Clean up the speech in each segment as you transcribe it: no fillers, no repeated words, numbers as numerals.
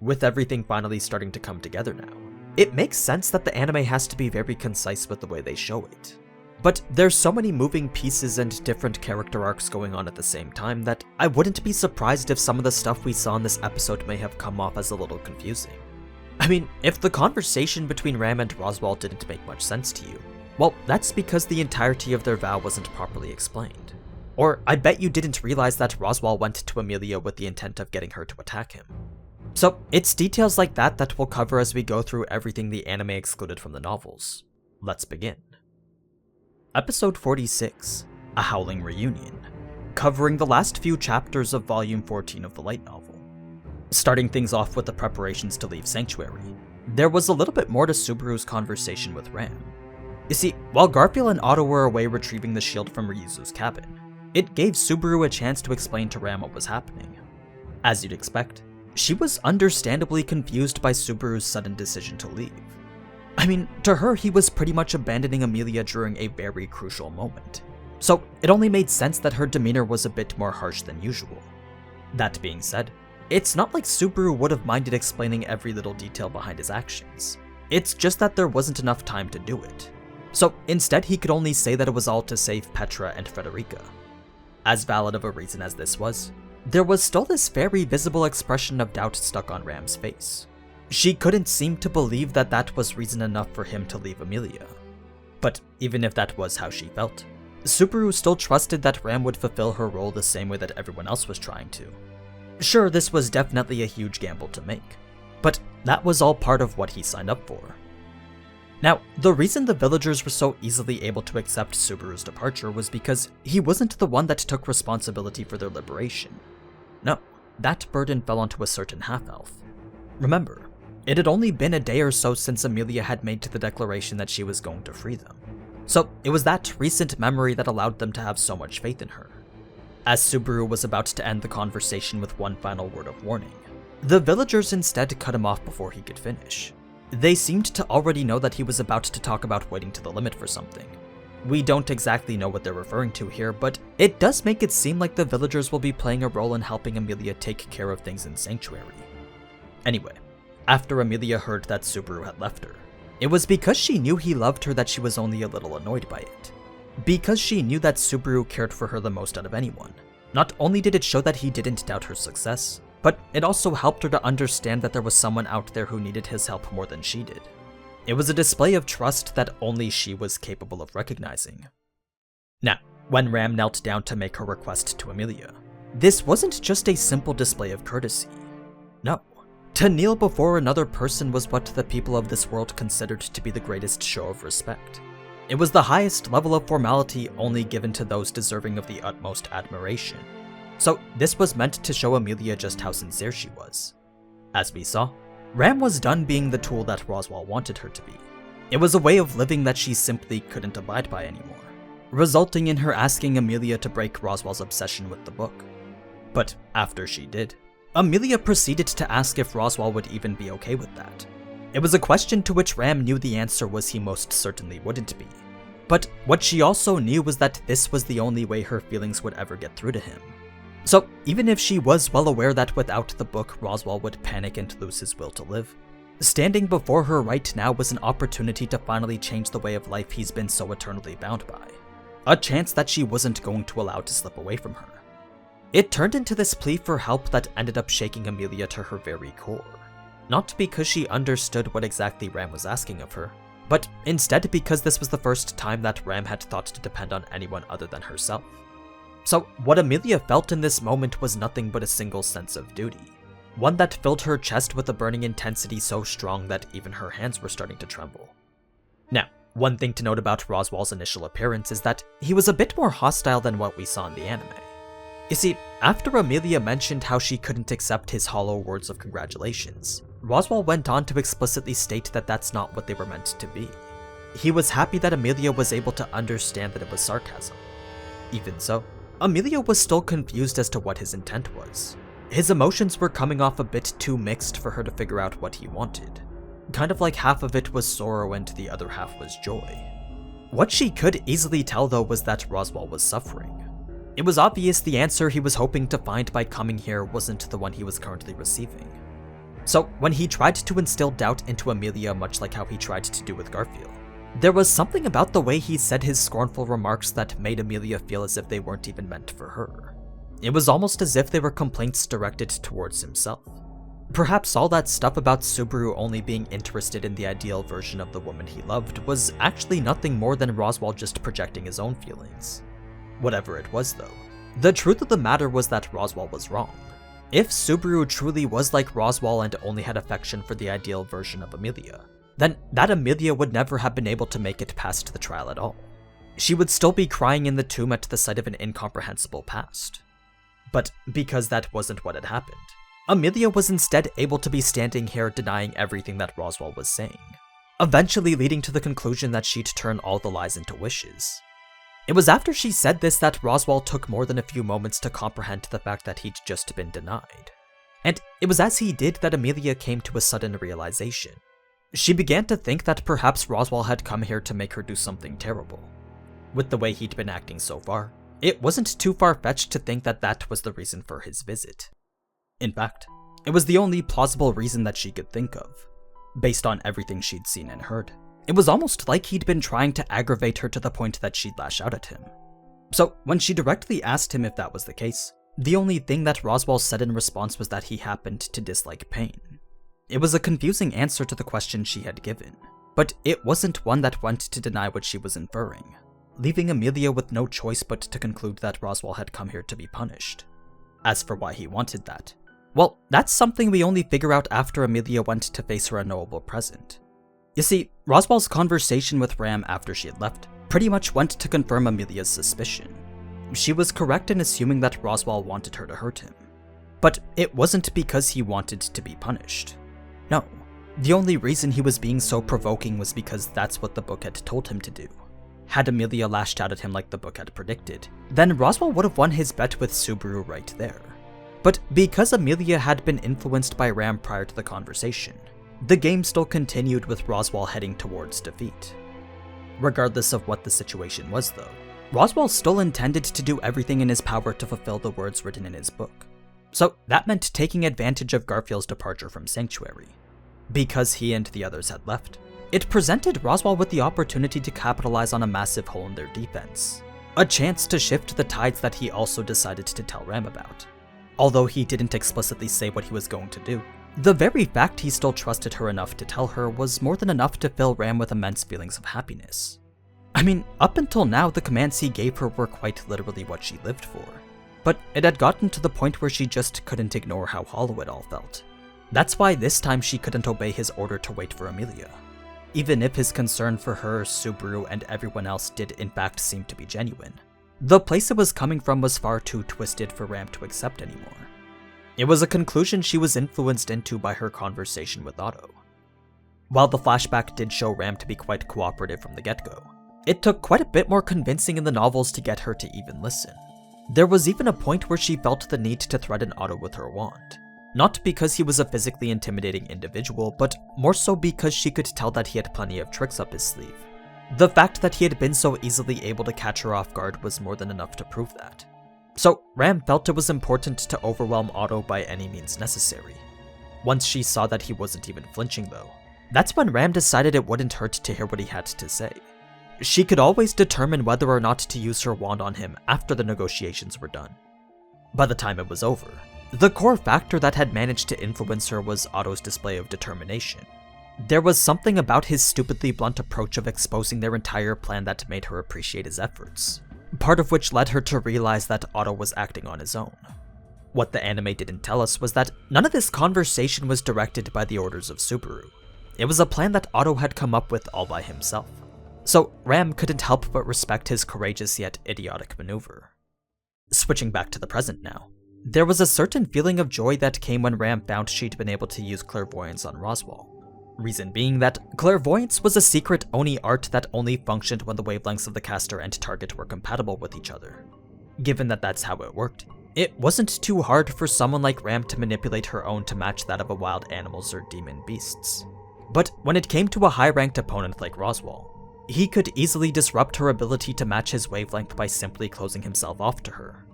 with everything finally starting to come together now. It makes sense that the anime has to be very concise with the way they show it. But there's so many moving pieces and different character arcs going on at the same time that I wouldn't be surprised if some of the stuff we saw in this episode may have come off as a little confusing. I mean, if the conversation between Ram and Roswaal didn't make much sense to you, well, that's because the entirety of their vow wasn't properly explained. Or I bet you didn't realize that Roswaal went to Emilia with the intent of getting her to attack him. So it's details like that we'll cover as we go through everything the anime excluded from the novels. Let's begin. Episode 46, A Howling Reunion, covering the last few chapters of Volume 14 of the light novel. Starting things off with the preparations to leave Sanctuary, there was a little bit more to Subaru's conversation with Ram. You see, while Garfield and Otto were away retrieving the shield from Ryuzu's cabin, it gave Subaru a chance to explain to Ram what was happening. As you'd expect, she was understandably confused by Subaru's sudden decision to leave. I mean, to her, he was pretty much abandoning Emilia during a very crucial moment, so it only made sense that her demeanor was a bit more harsh than usual. That being said, it's not like Subaru would have minded explaining every little detail behind his actions. It's just that there wasn't enough time to do it. So instead, he could only say that it was all to save Petra and Frederica. As valid of a reason as this was, there was still this very visible expression of doubt stuck on Ram's face. She couldn't seem to believe that that was reason enough for him to leave Emilia. But even if that was how she felt, Subaru still trusted that Ram would fulfill her role the same way that everyone else was trying to. Sure, this was definitely a huge gamble to make, but that was all part of what he signed up for. Now, the reason the villagers were so easily able to accept Subaru's departure was because he wasn't the one that took responsibility for their liberation. No, that burden fell onto a certain half-elf. Remember, it had only been a day or so since Emilia had made the declaration that she was going to free them. So it was that recent memory that allowed them to have so much faith in her. As Subaru was about to end the conversation with one final word of warning, the villagers instead cut him off before he could finish. They seemed to already know that he was about to talk about waiting to the limit for something. We don't exactly know what they're referring to here, but it does make it seem like the villagers will be playing a role in helping Emilia take care of things in Sanctuary. Anyway, after Emilia heard that Subaru had left her, it was because she knew he loved her that she was only a little annoyed by it. Because she knew that Subaru cared for her the most out of anyone. Not only did it show that he didn't doubt her success, but it also helped her to understand that there was someone out there who needed his help more than she did. It was a display of trust that only she was capable of recognizing. Now, when Ram knelt down to make her request to Emilia, this wasn't just a simple display of courtesy. No. To kneel before another person was what the people of this world considered to be the greatest show of respect. It was the highest level of formality only given to those deserving of the utmost admiration. So this was meant to show Emilia just how sincere she was. As we saw, Ram was done being the tool that Roswaal wanted her to be. It was a way of living that she simply couldn't abide by anymore, resulting in her asking Emilia to break Roswaal's obsession with the book. But after she did, Emilia proceeded to ask if Roswaal would even be okay with that. It was a question to which Ram knew the answer was he most certainly wouldn't be. But what she also knew was that this was the only way her feelings would ever get through to him. So even if she was well aware that without the book Roswaal would panic and lose his will to live, standing before her right now was an opportunity to finally change the way of life he's been so eternally bound by. A chance that she wasn't going to allow to slip away from her. It turned into this plea for help that ended up shaking Emilia to her very core. Not because she understood what exactly Ram was asking of her, but instead because this was the first time that Ram had thought to depend on anyone other than herself. So what Emilia felt in this moment was nothing but a single sense of duty, one that filled her chest with a burning intensity so strong that even her hands were starting to tremble. Now, one thing to note about Roswaal's initial appearance is that he was a bit more hostile than what we saw in the anime. You see, after Emilia mentioned how she couldn't accept his hollow words of congratulations, Roswaal went on to explicitly state that that's not what they were meant to be. He was happy that Emilia was able to understand that it was sarcasm. Even so, Emilia was still confused as to what his intent was. His emotions were coming off a bit too mixed for her to figure out what he wanted. Kind of like half of it was sorrow and the other half was joy. What she could easily tell though was that Roswaal was suffering. It was obvious the answer he was hoping to find by coming here wasn't the one he was currently receiving. So when he tried to instill doubt into Emilia, much like how he tried to do with Garfield, there was something about the way he said his scornful remarks that made Emilia feel as if they weren't even meant for her. It was almost as if they were complaints directed towards himself. Perhaps all that stuff about Subaru only being interested in the ideal version of the woman he loved was actually nothing more than Roswaal just projecting his own feelings. Whatever it was though, the truth of the matter was that Roswaal was wrong. If Subaru truly was like Roswaal and only had affection for the ideal version of Emilia, then that Emilia would never have been able to make it past the trial at all. She would still be crying in the tomb at the sight of an incomprehensible past. But because that wasn't what had happened, Emilia was instead able to be standing here denying everything that Roswaal was saying, eventually leading to the conclusion that she'd turn all the lies into wishes. It was after she said this that Roswaal took more than a few moments to comprehend the fact that he'd just been denied. And it was as he did that Emilia came to a sudden realization. She began to think that perhaps Roswaal had come here to make her do something terrible. With the way he'd been acting so far, it wasn't too far-fetched to think that that was the reason for his visit. In fact, it was the only plausible reason that she could think of. Based on everything she'd seen and heard, it was almost like he'd been trying to aggravate her to the point that she'd lash out at him. So when she directly asked him if that was the case, the only thing that Roswaal said in response was that he happened to dislike pain. It was a confusing answer to the question she had given, but it wasn't one that went to deny what she was inferring, leaving Emilia with no choice but to conclude that Roswaal had come here to be punished. As for why he wanted that, well, that's something we only figure out after Emilia went to face her unknowable present. You see, Roswaal's conversation with Ram after she had left pretty much went to confirm Emilia's suspicion. She was correct in assuming that Roswaal wanted her to hurt him. But it wasn't because he wanted to be punished. No, the only reason he was being so provoking was because that's what the book had told him to do. Had Emilia lashed out at him like the book had predicted, then Roswaal would have won his bet with Subaru right there. But because Emilia had been influenced by Ram prior to the conversation, the game still continued with Roswaal heading towards defeat. Regardless of what the situation was though, Roswaal still intended to do everything in his power to fulfill the words written in his book. So that meant taking advantage of Garfield's departure from Sanctuary. Because he and the others had left, it presented Roswaal with the opportunity to capitalize on a massive hole in their defense. A chance to shift the tides that he also decided to tell Ram about. Although he didn't explicitly say what he was going to do, the very fact he still trusted her enough to tell her was more than enough to fill Ram with immense feelings of happiness. I mean, up until now the commands he gave her were quite literally what she lived for. But it had gotten to the point where she just couldn't ignore how hollow it all felt. That's why this time she couldn't obey his order to wait for Emilia. Even if his concern for her, Subaru, and everyone else did in fact seem to be genuine, the place it was coming from was far too twisted for Ram to accept anymore. It was a conclusion she was influenced into by her conversation with Otto. While the flashback did show Ram to be quite cooperative from the get-go, it took quite a bit more convincing in the novels to get her to even listen. There was even a point where she felt the need to threaten Otto with her wand. Not because he was a physically intimidating individual, but more so because she could tell that he had plenty of tricks up his sleeve. The fact that he had been so easily able to catch her off guard was more than enough to prove that. So Ram felt it was important to overwhelm Otto by any means necessary. Once she saw that he wasn't even flinching though, that's when Ram decided it wouldn't hurt to hear what he had to say. She could always determine whether or not to use her wand on him after the negotiations were done. By the time it was over, the core factor that had managed to influence her was Otto's display of determination. There was something about his stupidly blunt approach of exposing their entire plan that made her appreciate his efforts, part of which led her to realize that Otto was acting on his own. What the anime didn't tell us was that none of this conversation was directed by the orders of Subaru. It was a plan that Otto had come up with all by himself. So Ram couldn't help but respect his courageous yet idiotic maneuver. Switching back to the present now, there was a certain feeling of joy that came when Ram found she'd been able to use Clairvoyance on Roswaal. Reason being that Clairvoyance was a secret Oni art that only functioned when the wavelengths of the caster and target were compatible with each other. Given that that's how it worked, it wasn't too hard for someone like Ram to manipulate her own to match that of a wild animals or demon beasts. But when it came to a high-ranked opponent like Roswaal, he could easily disrupt her ability to match his wavelength by simply closing himself off to her.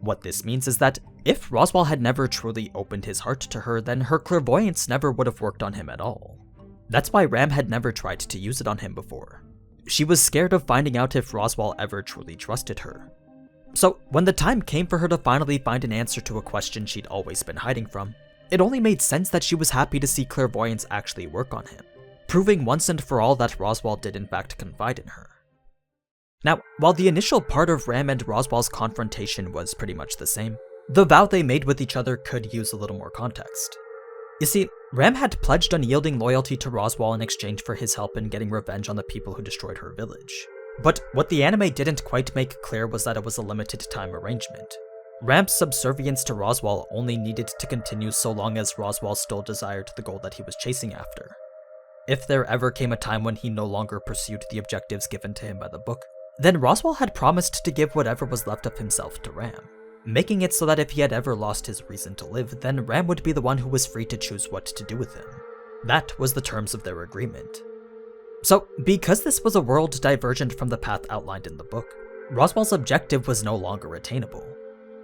What this means is that If Roswaal had never truly opened his heart to her, then her clairvoyance never would have worked on him at all. That's why Ram had never tried to use it on him before. She was scared of finding out if Roswaal ever truly trusted her. So when the time came for her to finally find an answer to a question she'd always been hiding from, it only made sense that she was happy to see clairvoyance actually work on him, proving once and for all that Roswaal did in fact confide in her. Now, while the initial part of Ram and Roswaal's confrontation was pretty much the same, the vow they made with each other could use a little more context. You see, Ram had pledged unyielding loyalty to Roswaal in exchange for his help in getting revenge on the people who destroyed her village. But what the anime didn't quite make clear was that it was a limited time arrangement. Ram's subservience to Roswaal only needed to continue so long as Roswaal still desired the goal that he was chasing after. If there ever came a time when he no longer pursued the objectives given to him by the book, then Roswaal had promised to give whatever was left of himself to Ram, making it so that if he had ever lost his reason to live, then Ram would be the one who was free to choose what to do with him. That was the terms of their agreement. So, because this was a world divergent from the path outlined in the book, Roswaal's objective was no longer attainable.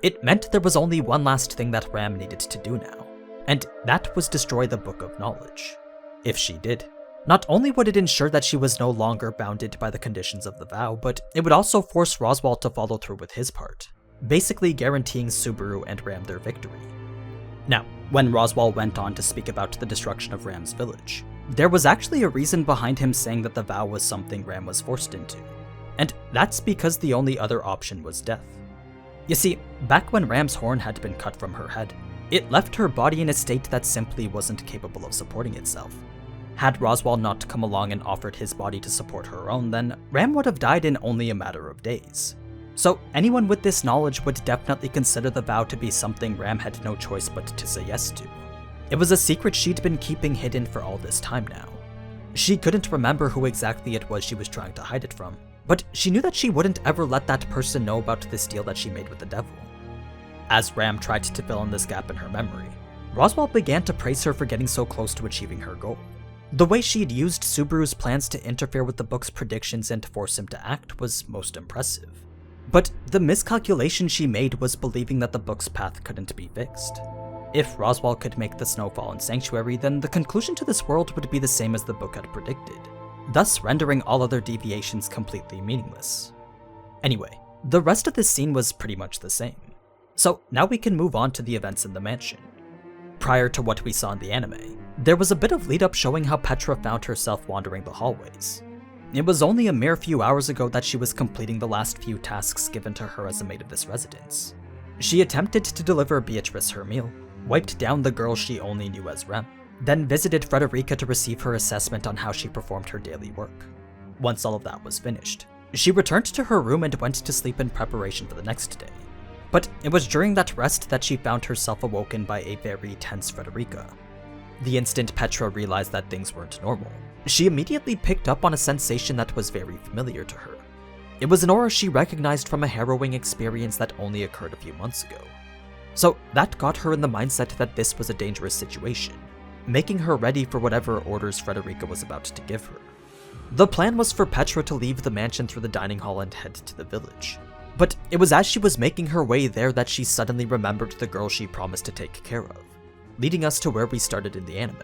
It meant there was only one last thing that Ram needed to do now, and that was destroy the Book of Knowledge. If she did, not only would it ensure that she was no longer bounded by the conditions of the vow, but it would also force Roswaal to follow through with his part, basically guaranteeing Subaru and Ram their victory. Now, when Roswaal went on to speak about the destruction of Ram's village, there was actually a reason behind him saying that the vow was something Ram was forced into, and that's because the only other option was death. You see, back when Ram's horn had been cut from her head, it left her body in a state that simply wasn't capable of supporting itself. Had Roswaal not come along and offered his body to support her own, then Ram would have died in only a matter of days. So anyone with this knowledge would definitely consider the vow to be something Ram had no choice but to say yes to. It was a secret she'd been keeping hidden for all this time now. She couldn't remember who exactly it was she was trying to hide it from, but she knew that she wouldn't ever let that person know about this deal that she made with the devil. As Ram tried to fill in this gap in her memory, Roswaal began to praise her for getting so close to achieving her goal. The way she'd used Subaru's plans to interfere with the book's predictions and force him to act was most impressive. But the miscalculation she made was believing that the book's path couldn't be fixed. If Roswaal could make the snowfall in Sanctuary, then the conclusion to this world would be the same as the book had predicted, thus rendering all other deviations completely meaningless. Anyway, the rest of this scene was pretty much the same. So now we can move on to the events in the mansion. Prior to what we saw in the anime, there was a bit of lead up showing how Petra found herself wandering the hallways. It was only a mere few hours ago that she was completing the last few tasks given to her as a maid of this residence. She attempted to deliver Beatrice her meal, wiped down the girl she only knew as Rem, then visited Frederica to receive her assessment on how she performed her daily work. Once all of that was finished, she returned to her room and went to sleep in preparation for the next day. But it was during that rest that she found herself awoken by a very tense Frederica. The instant Petra realized that things weren't normal, she immediately picked up on a sensation that was very familiar to her. It was an aura she recognized from a harrowing experience that only occurred a few months ago. So that got her in the mindset that this was a dangerous situation, making her ready for whatever orders Frederica was about to give her. The plan was for Petra to leave the mansion through the dining hall and head to the village. But it was as she was making her way there that she suddenly remembered the girl she promised to take care of, leading us to where we started in the anime.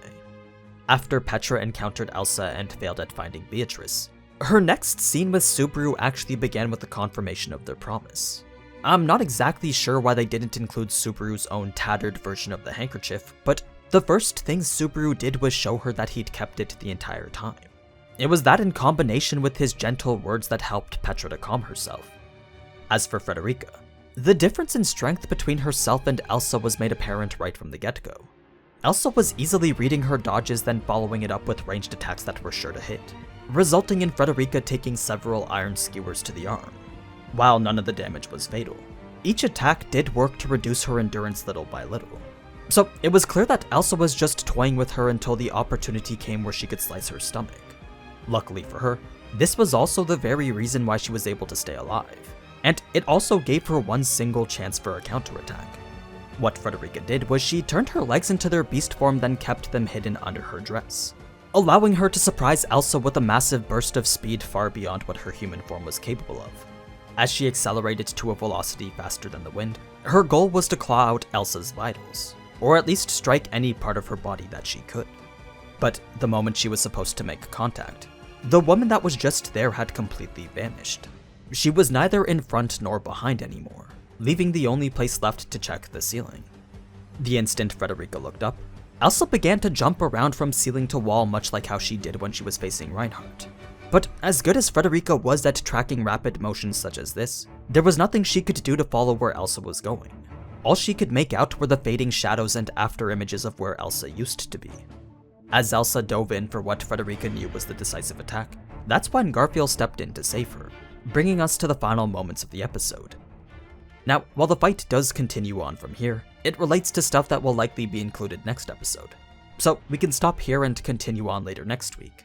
After Petra encountered Elsa and failed at finding Beatrice, her next scene with Subaru actually began with the confirmation of their promise. I'm not exactly sure why they didn't include Subaru's own tattered version of the handkerchief, but the first thing Subaru did was show her that he'd kept it the entire time. It was that in combination with his gentle words that helped Petra to calm herself. As for Frederica, the difference in strength between herself and Elsa was made apparent right from the get-go. Elsa was easily reading her dodges, then following it up with ranged attacks that were sure to hit, resulting in Frederica taking several iron skewers to the arm. While none of the damage was fatal, each attack did work to reduce her endurance little by little. So it was clear that Elsa was just toying with her until the opportunity came where she could slice her stomach. Luckily for her, this was also the very reason why she was able to stay alive, and it also gave her one single chance for a counterattack. What Frederica did was she turned her legs into their beast form, then kept them hidden under her dress, allowing her to surprise Elsa with a massive burst of speed far beyond what her human form was capable of. As she accelerated to a velocity faster than the wind, Her goal was to claw out Elsa's vitals, or at least strike any part of her body that she could. But the moment she was supposed to make contact, the woman that was just there had completely vanished. She was neither in front nor behind anymore, leaving the only place left to check the ceiling. The instant Frederica looked up, Elsa began to jump around from ceiling to wall much like how she did when she was facing Reinhardt. But as good as Frederica was at tracking rapid motions such as this, there was nothing she could do to follow where Elsa was going. All she could make out were the fading shadows and after images of where Elsa used to be. As Elsa dove in for what Frederica knew was the decisive attack, that's when Garfield stepped in to save her, bringing us to the final moments of the episode. Now, while the fight does continue on from here, it relates to stuff that will likely be included next episode. So we can stop here and continue on later next week.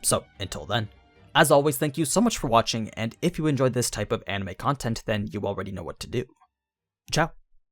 So until then, as always, thank you so much for watching, and if you enjoyed this type of anime content, then you already know what to do. Ciao!